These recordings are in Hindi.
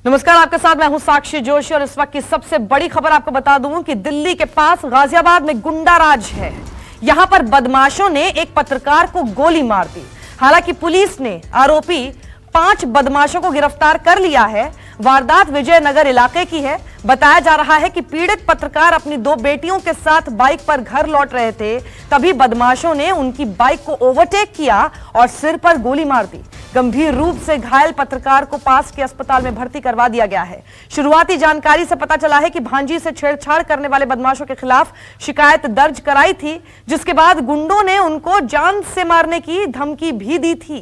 नमस्कार, आपके साथ मैं हूं साक्षी जोशी और इस वक्त की सबसे बड़ी खबर आपको बता दूं कि दिल्ली के पास गाजियाबाद में गुंडा राज है। यहां पर बदमाशों ने एक पत्रकार को गोली मार दी। हालांकि पुलिस ने आरोपी 5 बदमाशों को गिरफ्तार कर लिया है। वारदात विजयनगर इलाके की है। बताया जा रहा है कि पीड़ित पत्रकार अपनी 2 बेटियों के साथ बाइक पर घर लौट रहे थे, तभी बदमाशों ने उनकी बाइक को ओवरटेक किया और सिर पर गोली मार दी। गंभीर रूप से घायल पत्रकार को पास के अस्पताल में भर्ती करवा दिया गया है। शुरुआती जानकारी से पता चला है कि भांजी से छेड़छाड़ करने वाले बदमाशों के खिलाफ शिकायत दर्ज कराई थी, जिसके बाद गुंडों ने उनको जान से मारने की धमकी भी दी थी।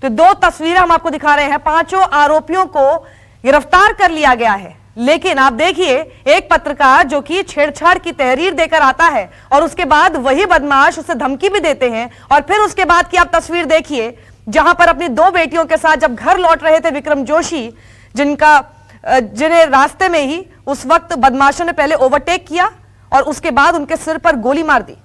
तो 2 तस्वीरें हम आपको दिखा रहे हैं। 5 आरोपियों को गिरफ्तार कर लिया गया है, लेकिन आप देखिए एक पत्रकार जो कि छेड़छाड़ की तहरीर देकर आता है और उसके बाद वही बदमाश उसे धमकी भी देते हैं। और फिर उसके बाद की आप तस्वीर देखिए जहां पर अपनी 2 बेटियों के साथ जब घर लौट रहे थे विक्रम जोशी, जिन्हें रास्ते में ही उस वक्त बदमाशों ने पहले ओवरटेक किया और उसके बाद उनके सिर पर गोली मार दी।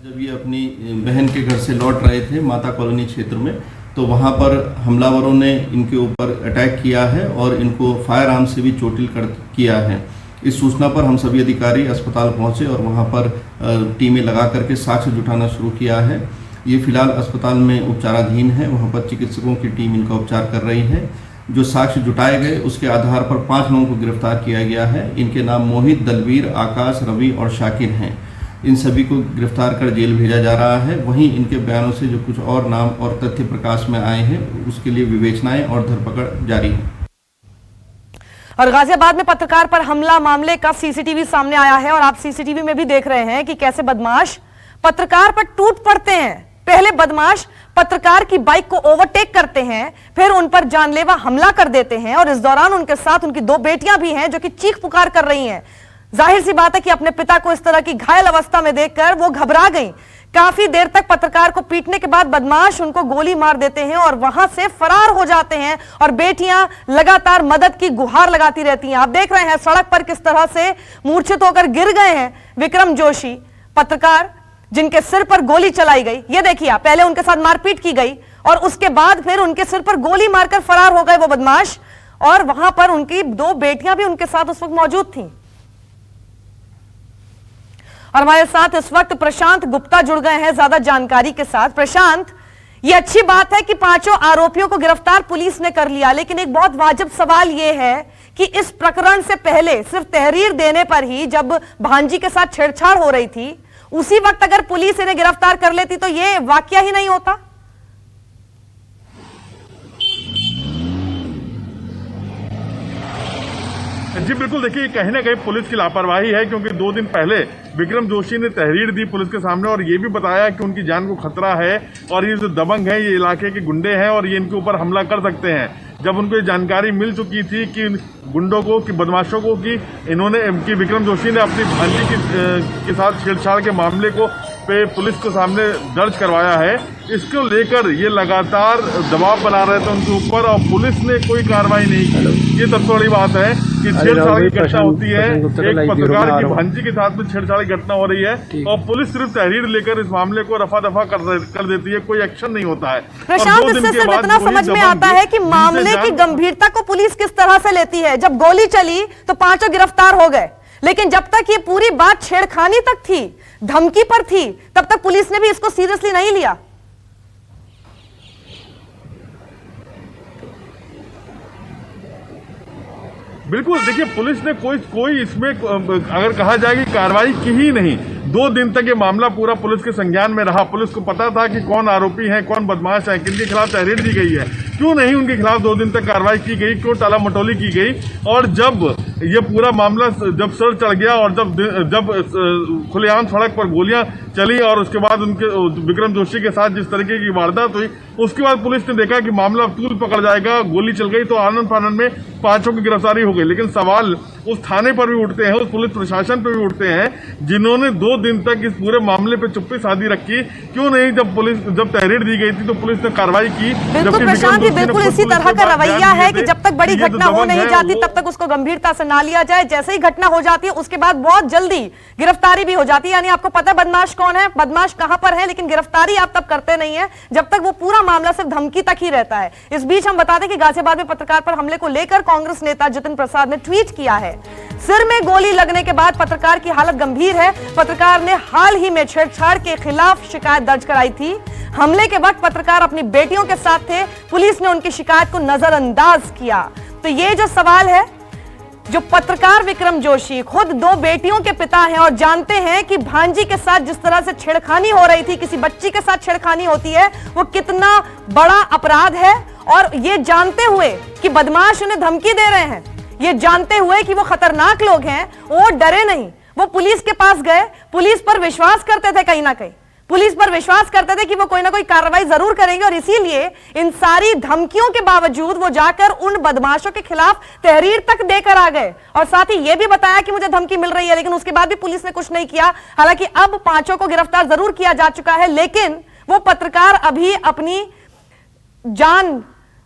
जब ये अपनी बहन के घर से लौट रहे थे माता कॉलोनी क्षेत्र में, तो वहां पर हमलावरों ने इनके ऊपर अटैक किया है और इनको फायर आर्म से भी चोटिल किया है। इस सूचना पर हम सभी अधिकारी अस्पताल पहुंचे और वहां पर टीमें लगा करके साक्ष्य जुटाना शुरू किया है। ये फिलहाल अस्पताल में उपचाराधीन है। वहां पर चिकित्सकों की टीम इनका उपचार कर रही है। जो साक्ष्य जुटाए गए उसके आधार पर 5 लोगों को गिरफ्तार किया गया है। इनके नाम मोहित, दलवीर, आकाश, रवि और शाकिर हैं। इन सभी को गिरफ्तार कर जेल भेजा जा रहा है। वहीं इनके बयानों से जो कुछ और नाम और तथ्य प्रकाश में आए हैं उसके लिए विवेचनाएं और धरपकड़ जारी है। और गाजियाबाद में पत्रकार पर हमला मामले का सीसीटीवी सामने आया है और आप सीसीटीवी में भी देख रहे हैं कि कैसे बदमाश पत्रकार पर टूट पड़ते हैं। पहले बदमाश पत्रकार की बाइक को ओवरटेक करते हैं, फिर उन पर जानलेवा हमला कर देते हैं और इस दौरान उनके साथ उनकी 2 बेटियां भी हैं जो कि चीख पुकार कर रही हैं। जाहिर सी बात है कि अपने पिता को इस तरह की घायल अवस्था में देखकर वो घबरा गई। काफी देर तक पत्रकार को पीटने के बाद बदमाश उनको गोली मार देते हैं और वहां से फरार हो जाते हैं और बेटियां लगातार मदद की गुहार लगाती रहती हैं। आप देख रहे हैं सड़क पर किस तरह से मूर्छित होकर गिर गए हैं विक्रम जोशी, पत्रकार जिनके सिर पर गोली चलाई गई। ये देखिए आप, पहले उनके साथ मारपीट की गई और उसके बाद फिर उनके सिर पर गोली मारकर फरार हो गए वो बदमाश। और वहां पर उनकी 2 बेटियां भी उनके साथ उस वक्त मौजूद थी। और हमारे साथ इस वक्त प्रशांत गुप्ता जुड़ गए हैं ज्यादा जानकारी के साथ। प्रशांत, ये अच्छी बात है कि 5 आरोपियों को गिरफ्तार पुलिस ने कर लिया, लेकिन एक बहुत वाजिब सवाल यह है कि इस प्रकरण से पहले सिर्फ तहरीर देने पर ही जब भांजी के साथ छेड़छाड़ हो रही थी, उसी वक्त अगर पुलिस इन्हें गिरफ्तार कर लेती तो यह वाकया ही नहीं होता। जी बिल्कुल, देखिए कहीं ना कहीं पुलिस की लापरवाही है, क्योंकि 2 दिन पहले विक्रम जोशी ने तहरीर दी पुलिस के सामने और ये भी बताया कि उनकी जान को खतरा है और ये जो दबंग है ये इलाके के गुंडे हैं और ये इनके ऊपर हमला कर सकते हैं। जब उनको ये जानकारी मिल चुकी थी कि गुंडों को, कि बदमाशों को, कि विक्रम जोशी ने अपनी भांजी के साथ छेड़छाड़ के मामले को पे पुलिस के सामने दर्ज करवाया है, इसको लेकर ये लगातार दबाव बना रहे थे उनके ऊपर और पुलिस ने कोई कार्रवाई नहीं की। ये सबसे बड़ी बात है कि छेड़छाड़ की घटना होती है, एक पत्रकार की भांजी के साथ में छेड़छाड़ की घटना हो रही है और पुलिस सिर्फ तहरीर लेकर इस मामले को रफा दफा कर देती है, कोई एक्शन नहीं होता है। प्रशांत, इससे सिर्फ इतना समझ में आता है कि मामले की गंभीरता को पुलिस किस तरह से लेती है। जब गोली चली तो 5 गिरफ्तार हो गए, लेकिन जब तक ये पूरी बात छेड़खानी तक थी, धमकी पर थी, तब तक पुलिस ने भी इसको सीरियसली नहीं लिया। बिल्कुल, देखिए पुलिस ने कोई इसमें अगर कहा जाए कि कार्रवाई की ही नहीं। 2 दिन तक ये मामला पूरा पुलिस के संज्ञान में रहा। पुलिस को पता था कि कौन आरोपी है, कौन बदमाश है, किनके खिलाफ तहरीर दी गई है, क्यों नहीं उनके खिलाफ 2 दिन तक कार्रवाई की गई, क्यों टाला मटोली की गई। और जब ये पूरा मामला जब सर चढ़ गया और जब खुलेआम सड़क पर गोलियां चली और उसके बाद उनके विक्रम जोशी के साथ जिस तरीके की वारदात हुई, उसके बाद पुलिस ने देखा कि मामला तूल पकड़ जाएगा, गोली चल गई, तो आनंद फानंद में 5 की गिरफ्तारी हो गई। लेकिन सवाल उस थाने पर भी उठते हैं, उस पुलिस प्रशासन पर भी उठते हैं जिन्होंने 2 दिन तक इस पूरे मामले पे चुप्पी साधी रखी। क्यों नहीं, जब तहरीर दी गई थी तो पुलिस ने कार्रवाई की। बिल्कुल प्रशांत, बिल्कुल इसी तरह का रवैया है कि जब तक बड़ी घटना हो नहीं जाती तब तक उसको गंभीरता से ना लिया जाए। जैसे ही घटना हो जाती है उसके बाद बहुत जल्दी गिरफ्तारी भी हो जाती है। यानी आपको पता है बदमाश कौन कौन है, बदमाश कहां पर है, लेकिन गिरफ्तारी आप तब करते नहीं है जब तक वो पूरा मामला सिर्फ धमकी तक ही रहता है। इस बीच हम बता दें कि गाजियाबाद में पत्रकार पर हमले को लेकर कांग्रेस नेता जितिन प्रसाद ने ट्वीट किया है। सिर में गोली लगने के बाद पत्रकार की हालत गंभीर है। पत्रकार ने हाल ही में छेड़छाड़ के खिलाफ शिकायत दर्ज कराई थी। हमले के वक्त पत्रकार अपनी बेटियों के साथ थे। पुलिस ने उनकी शिकायत को नजरअंदाज किया। तो ये जो सवाल है, जो पत्रकार विक्रम जोशी खुद 2 बेटियों के पिता हैं और जानते हैं कि भांजी के साथ जिस तरह से छेड़खानी हो रही थी, किसी बच्ची के साथ छेड़खानी होती है, वो कितना बड़ा अपराध है, और ये जानते हुए कि बदमाश उन्हें धमकी दे रहे हैं, ये जानते हुए कि वो खतरनाक लोग हैं, वो डरे नहीं। वो पुलिस के पास गए, पुलिस पर विश्वास करते थे, कहीं ना कहीं पुलिस पर विश्वास करते थे कि वो कोई ना कोई कार्रवाई जरूर करेंगे, और इसीलिए इन सारी धमकियों के बावजूद वो जाकर उन बदमाशों के खिलाफ तहरीर तक देकर आ गए, और साथ ही ये भी बताया कि मुझे धमकी मिल रही है, लेकिन उसके बाद भी पुलिस ने कुछ नहीं किया। हालांकि अब 5 को गिरफ्तार जरूर किया जा चुका है, लेकिन वो पत्रकार अभी अपनी जान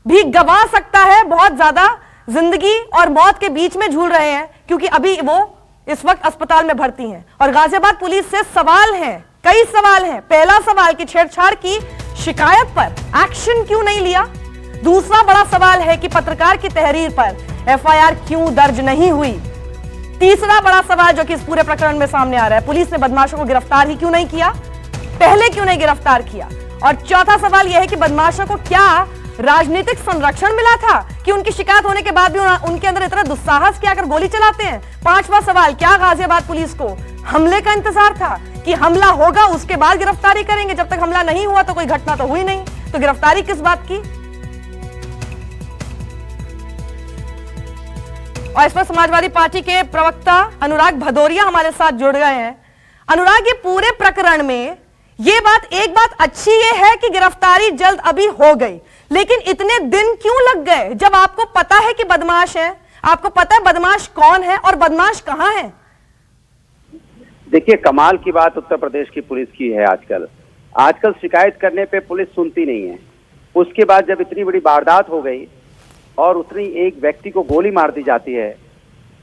भी गंवा सकता है। बहुत ज्यादा जिंदगी और मौत के बीच में झूल रहे हैं, क्योंकि अभी वो इस वक्त अस्पताल में भर्ती हैं। और गाजियाबाद पुलिस से सवाल हैं, कई सवाल हैं। पहला सवाल कि छेड़छाड़ की शिकायत पर एक्शन क्यों नहीं लिया। दूसरा बड़ा सवाल है कि पत्रकार की तहरीर पर एफआईआर क्यों दर्ज नहीं हुई। तीसरा बड़ा सवाल जो कि इस पूरे प्रकरण में सामने आ रहा है, पुलिस ने बदमाशों को गिरफ्तार ही क्यों नहीं किया, पहले क्यों नहीं गिरफ्तार किया। और चौथा सवाल यह है कि बदमाशों को क्या राजनीतिक संरक्षण मिला था कि उनकी शिकायत होने के बाद भी उनके अंदर इतना दुस्साहस क्या कर गोली चलाते हैं। पांचवा सवाल, क्या गाजियाबाद पुलिस को हमले का इंतजार था कि हमला होगा उसके बाद गिरफ्तारी करेंगे, जब तक हमला नहीं हुआ तो कोई घटना तो हुई नहीं, तो गिरफ्तारी किस बात की। और इस पर समाजवादी पार्टी के प्रवक्ता अनुराग भदौरिया हमारे साथ जुड़ गए हैं। अनुराग, ये पूरे प्रकरण में ये बात, एक बात अच्छी ये है कि गिरफ्तारी जल्द अभी हो गई, लेकिन इतने दिन क्यों लग गए जब आपको पता है कि बदमाश है, आपको पता है बदमाश कौन है और बदमाश कहां है। देखिए, कमाल की बात उत्तर प्रदेश की पुलिस की है। आजकल शिकायत करने पे पुलिस सुनती नहीं है। उसके बाद जब इतनी बड़ी वारदात हो गई और उतनी एक व्यक्ति को गोली मार दी जाती है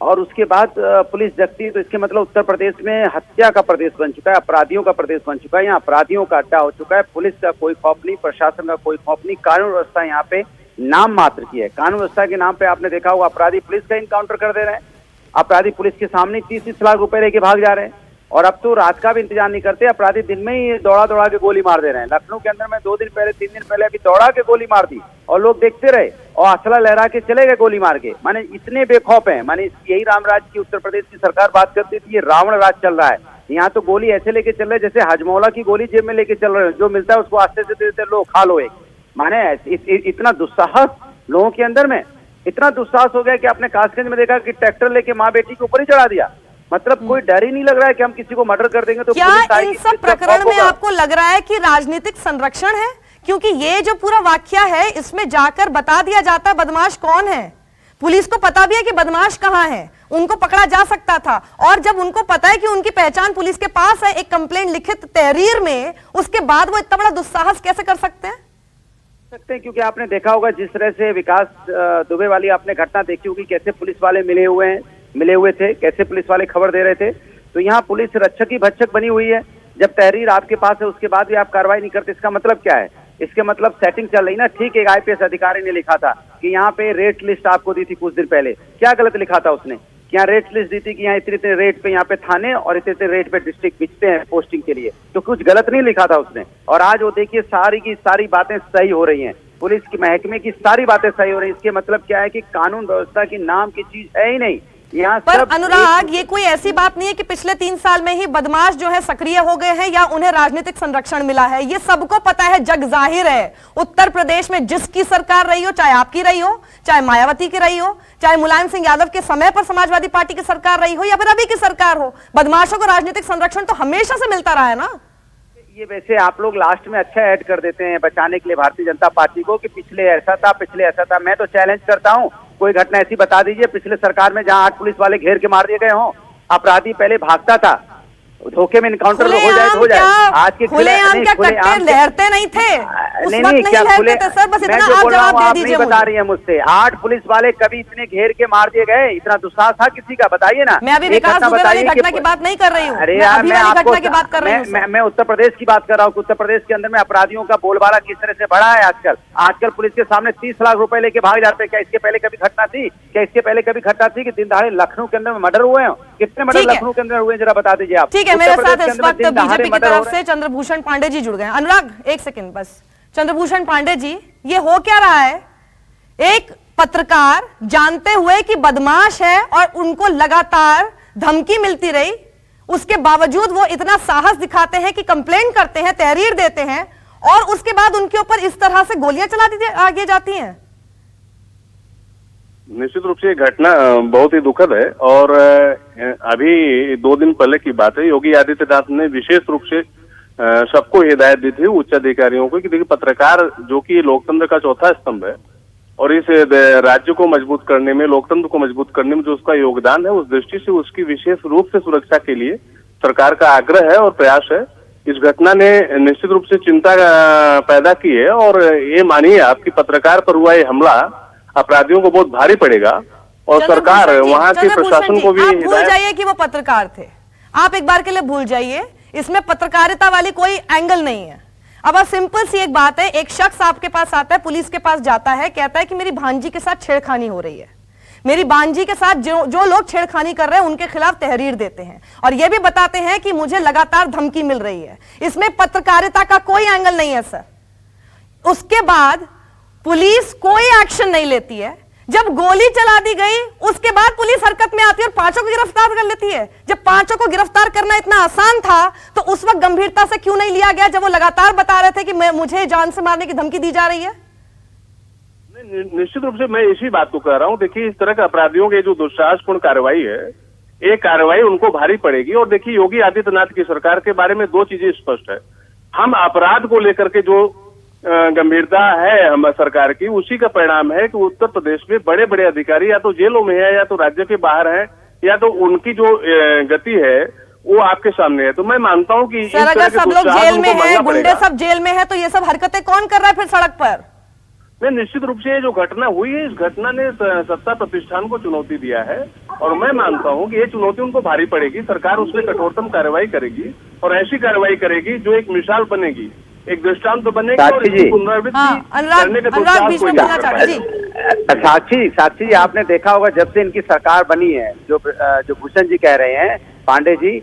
और उसके बाद पुलिस जगती है, तो इसके मतलब उत्तर प्रदेश में हत्या का प्रदेश बन चुका है, अपराधियों का प्रदेश बन चुका है। यहाँ अपराधियों का अड्डा हो चुका है। पुलिस का कोई खौफ नहीं, प्रशासन का कोई खौफ नहीं। कानून व्यवस्था यहाँ पे नाम मात्र की है। कानून व्यवस्था के नाम पे आपने देखा होगा अपराधी पुलिस का इनकाउंटर कर दे रहे हैं, अपराधी पुलिस के सामने 30-30 लाख रुपए लेके भाग जा रहे हैं, और अब तो रात का भी इंतजार नहीं करते, अपराधी दिन में ही दौड़ा के गोली मार दे रहे हैं। लखनऊ के अंदर में 2 दिन पहले 3 दिन पहले अभी दौड़ा के गोली मार दी और लोग देखते रहे और असला लहरा के चले गए गोली मार के। माने इतने बेखौफ हैं। माने यही रामराज की उत्तर प्रदेश की सरकार बात करती थी, ये रावण राज चल रहा है। यहाँ तो गोली ऐसे लेके चल रहे जैसे हजमौला की गोली जेब में लेके चल रहे हैं, जो मिलता है उसको आस्ते से देते लो, खा लो एक। माने इतना दुस्साहस लोगों के अंदर में, इतना दुस्साहस हो गया कि आपने कासगंज में देखा कि ट्रैक्टर लेके माँ बेटी के ऊपर ही चढ़ा दिया। मतलब कोई डर ही नहीं लग रहा है कि हम किसी को मर्डर कर देंगे तो क्या इन सब प्रकरण में आपको लग रहा है कि राजनीतिक संरक्षण है? क्योंकि ये जो पूरा वाकया है इसमें जाकर बता दिया जाता है बदमाश कौन है। पुलिस को पता भी है कि बदमाश कहां है, उनको पकड़ा जा सकता था, और जब उनको पता है कि उनकी पहचान पुलिस के पास है एक कंप्लेंट लिखित तहरीर में, उसके बाद वो इतना बड़ा दुस्साहस कैसे कर सकते हैं? क्योंकि आपने देखा होगा जिस तरह से विकास दुबे वाली आपने घटना देखी होगी, कैसे पुलिस वाले मिले हुए थे, कैसे पुलिस वाले खबर दे रहे थे। तो यहाँ पुलिस रक्षक ही भक्षक बनी हुई है। जब तहरीर आपके पास है उसके बाद भी आप कार्रवाई नहीं करते, इसका मतलब क्या है? इसके मतलब सेटिंग चल रही ना। ठीक, एक आईपीएस अधिकारी ने लिखा था कि यहाँ पे रेट लिस्ट आपको दी थी कुछ दिन पहले। क्या गलत लिखा था उसने? कि यहाँ रेट लिस्ट दी थी कि यहाँ इतने रेट पे यहाँ पे थाने और इतने रेट पे डिस्ट्रिक्ट बिकते हैं पोस्टिंग के लिए, तो कुछ गलत नहीं लिखा था उसने। और आज वो देखिए सारी की सारी बातें सही हो रही हैं, पुलिस की महकमे की सारी बातें सही हो रही है। इसके मतलब क्या है कि कानून व्यवस्था की नाम की चीज है ही नहीं यहाँ पर। अनुराग, ये कोई ऐसी बात नहीं है कि पिछले 3 साल में ही बदमाश जो है सक्रिय हो गए हैं या उन्हें राजनीतिक संरक्षण मिला है। ये सबको पता है, जग जाहिर है। उत्तर प्रदेश में जिसकी सरकार रही हो, चाहे आपकी रही हो, चाहे मायावती की रही हो, चाहे मुलायम सिंह यादव के समय पर समाजवादी पार्टी की सरकार रही हो या फिर अभी की सरकार हो, बदमाशों को राजनीतिक संरक्षण तो हमेशा से मिलता रहा है ना। ये वैसे आप लोग लास्ट में अच्छा ऐड कर देते हैं बचाने के लिए भारतीय जनता पार्टी को कि पिछले ऐसा था। मैं तो चैलेंज करता हूं, कोई घटना ऐसी बता दीजिए पिछले सरकार में जहां 8 पुलिस वाले घेर के मार दिए गए हों, अपराधी पहले भागता था, धोखे में इनकाउंटर हो जाए तो हो जाए। आज के खुलेआम क्या कट्टे लहरते नहीं थे उस वक्त नहीं लहरते थे सर, बस इतना आप जवाब दे दीजिए। बता रही है मुझसे 8 पुलिस वाले कभी इतने घेर के मार दिए गए, इतना दुस्साहस था किसी का? बताइए ना। मैं अभी विकास दुबे वाली घटना की बात नहीं कर रही हूँ, अरे यार मैं आपको घटना की बात कर रही हूँ। मैं उत्तर प्रदेश की बात कर रहा हूँ। उत्तर प्रदेश के अंदर में अपराधियों का बोलबाला किस तरह से बढ़ा है आजकल पुलिस के सामने 30 लाख रुपए लेके भाग जाते हैं। क्या इसके पहले कभी घटना थी? क्या इसके पहले कभी घटना थी कि दिन दहाड़े लखनऊ के अंदर में मर्डर हुए हैं? कितने मर्डर लखनऊ के अंदर हुए जरा बता दीजिए आप। ठीक है, मेरे साथ इस वक्त बीजेपी की तरफ से चंद्रभूषण पांडे जी जुड़ गए। अनुराग एक सेकंड बस। चंद्रभूषण पांडे जी, ये हो क्या रहा है? एक पत्रकार जानते हुए कि बदमाश है और उनको लगातार धमकी मिलती रही, उसके बावजूद वो इतना साहस दिखाते हैं कि कंप्लेंट करते हैं, तहरीर देते हैं और उसके बाद उनके ऊपर इस तरह से गोलियां चला दी आगे जाती हैं। निश्चित रूप से ये घटना बहुत ही दुखद है और अभी 2 दिन पहले की बात है। योगी आदित्यनाथ ने विशेष रूप से सबको हिदायत दी थी, उच्च अधिकारियों को, कि देखिए पत्रकार जो कि लोकतंत्र का चौथा स्तंभ है और इस राज्य को मजबूत करने में, लोकतंत्र को मजबूत करने में जो उसका योगदान है, उस दृष्टि से उसकी विशेष रूप से सुरक्षा के लिए सरकार का आग्रह है और प्रयास है। इस घटना ने निश्चित रूप से चिंता पैदा की है और ये मानिए आपकी पत्रकार पर हुआ ये हमला अपराधियों को बहुत भारी पड़ेगा और सरकार वहां के प्रशासन को भी भूल जाइए कि वो पत्रकार थे, आप एक बार के लिए भूल जाइए, इसमें पत्रकारिता वाली कोई एंगल नहीं है। अब सिंपल सी एक बात है, एक शख्स आपके पास आता है, पुलिस के पास जाता है, कहता है कि मेरी भांजी के साथ छेड़खानी हो रही है, मेरी भांजी के साथ जो लोग छेड़खानी कर रहे हैं उनके खिलाफ तहरीर देते हैं और यह भी बताते हैं कि मुझे लगातार धमकी मिल रही है। इसमें पत्रकारिता का कोई एंगल नहीं है सर। उसके बाद पुलिस कोई एक्शन नहीं लेती है। जब गोली चला दी गई उसके बाद पुलिस हरकत में आती है और 5 को गिरफ्तार कर लेती है। जब 5 को गिरफ्तार करना इतना आसान था तो उस वक्त गंभीरता से क्यों नहीं लिया गया, जब वो लगातार बता रहे थे कि मुझे जान से मारने की धमकी दी जा रही है? निश्चित रूप से मैं इसी बात को कह रहा हूं। देखिए, इस तरह के अपराधियों के जो दुस्साहसपूर्ण कार्रवाई है, एक कार्रवाई उनको भारी पड़ेगी। और देखिए, योगी आदित्यनाथ की सरकार के बारे में 2 चीजें स्पष्ट है। हम अपराध को लेकर के जो गंभीरता है हम सरकार की, उसी का परिणाम है कि उत्तर प्रदेश में बड़े बड़े अधिकारी या तो जेलों में है या तो राज्य के बाहर है या तो उनकी जो गति है वो आपके सामने है। तो मैं मानता हूं कि सर अगर सब लोग जेल में है, गुंडे सब जेल में है, तो ये सब हरकतें कौन कर रहा है फिर सड़क पर? नहीं, निश्चित रूप से ये जो घटना हुई है, इस घटना ने सत्ता प्रतिष्ठान को चुनौती दिया है और मैं मानता हूं कि ये चुनौती उनको भारी पड़ेगी। सरकार उसमें कठोरतम कार्रवाई करेगी और ऐसी कार्रवाई करेगी जो एक मिसाल बनेगी, एक दृष्टांत तो बनेगा और इसकी पुनरावृत्ति करने के साक्षी जी आपने देखा होगा जब से इनकी सरकार बनी है, जो भूषण जी कह रहे हैं, पांडे जी,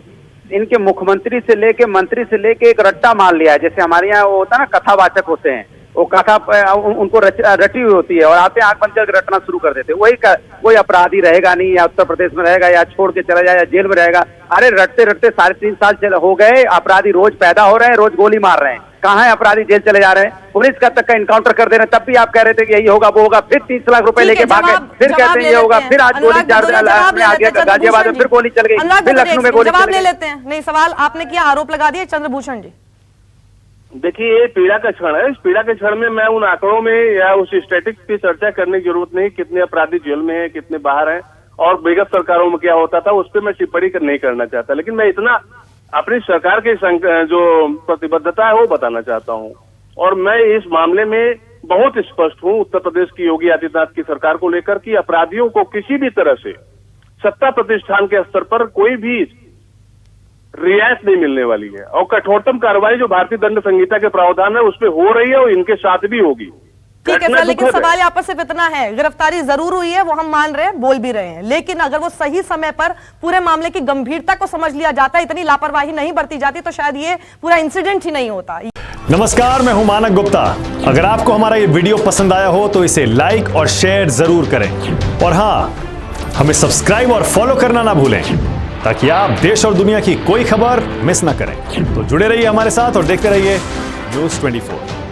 इनके मुख्यमंत्री से लेके मंत्री से लेके एक रट्टा मान लिया है। जैसे हमारे यहाँ वो होता है ना, कथावाचक होते हैं, वो कथा उनको रटी हुई होती है और आते आंख बंद करके रटना शुरू कर देते हैं। कोई अपराधी रहेगा नहीं, या उत्तर प्रदेश में रहेगा या छोड़ के चला जाए या जेल में रहेगा। अरे रटते रटते 3.5 साल हो गए, अपराधी रोज पैदा हो रहे हैं, रोज गोली मार रहे हैं। कहाँ है अपराधी? जेल चले जा रहे हैं। पुलिस का तक का इनकाउंटर कर दे रहे हैं, तब भी आप कह रहे थे कि यही होगा वो होगा, फिर 30 लाख रुपए लेके भागे, फिर कहते हैं ये होगा, फिर आज गोली गाजियाबाद में फिर गोली चल गई, फिर लखनऊ में गोली जवाब ले लेते हैं। नहीं, सवाल आपने किया, आरोप लगा दिया चंद्रभूषण जी। देखिए, ये पीड़ा का क्षण है। इस पीड़ा के क्षण में मैं उन आंकड़ों में या उस स्टैटिस्टिक्स की चर्चा करने की जरूरत नहीं, कितने अपराधी जेल में है, कितने बाहर हैं और विगत सरकारों में क्या होता था, उस पर मैं टिप्पणी नहीं करना चाहता। लेकिन मैं इतना अपनी सरकार की जो प्रतिबद्धता है वो बताना चाहता हूं और मैं इस मामले में बहुत स्पष्ट हूं उत्तर प्रदेश की योगी आदित्यनाथ की सरकार को लेकर कि अपराधियों को किसी भी तरह से सत्ता प्रतिष्ठान के स्तर पर कोई भी रियायत नहीं मिलने वाली है और कठोरतम कार्रवाई जो भारतीय दंड संहिता के प्रावधान है उसमें हो रही है और इनके साथ भी होगी। ठीक है सर, लेकिन सवाल यहाँ पर सिर्फ इतना है, गिरफ्तारी जरूर हुई है, वो हम मान रहे हैं, बोल भी रहे हैं, लेकिन अगर वो सही समय पर पूरे मामले की गंभीरता को समझ लिया जाता, इतनी लापरवाही नहीं बरती जाती, तो शायद ये पूरा इंसिडेंट ही नहीं होता। नमस्कार, मैं हूं मानक गुप्ता। अगर आपको हमारा ये वीडियो पसंद आया हो तो इसे लाइक और शेयर जरूर करें और हाँ, हमें सब्सक्राइब और फॉलो करना ना भूलें ताकि आप देश और दुनिया की कोई खबर मिस ना करें। तो जुड़े रहिए हमारे साथ और देखते रहिए न्यूज़ 24।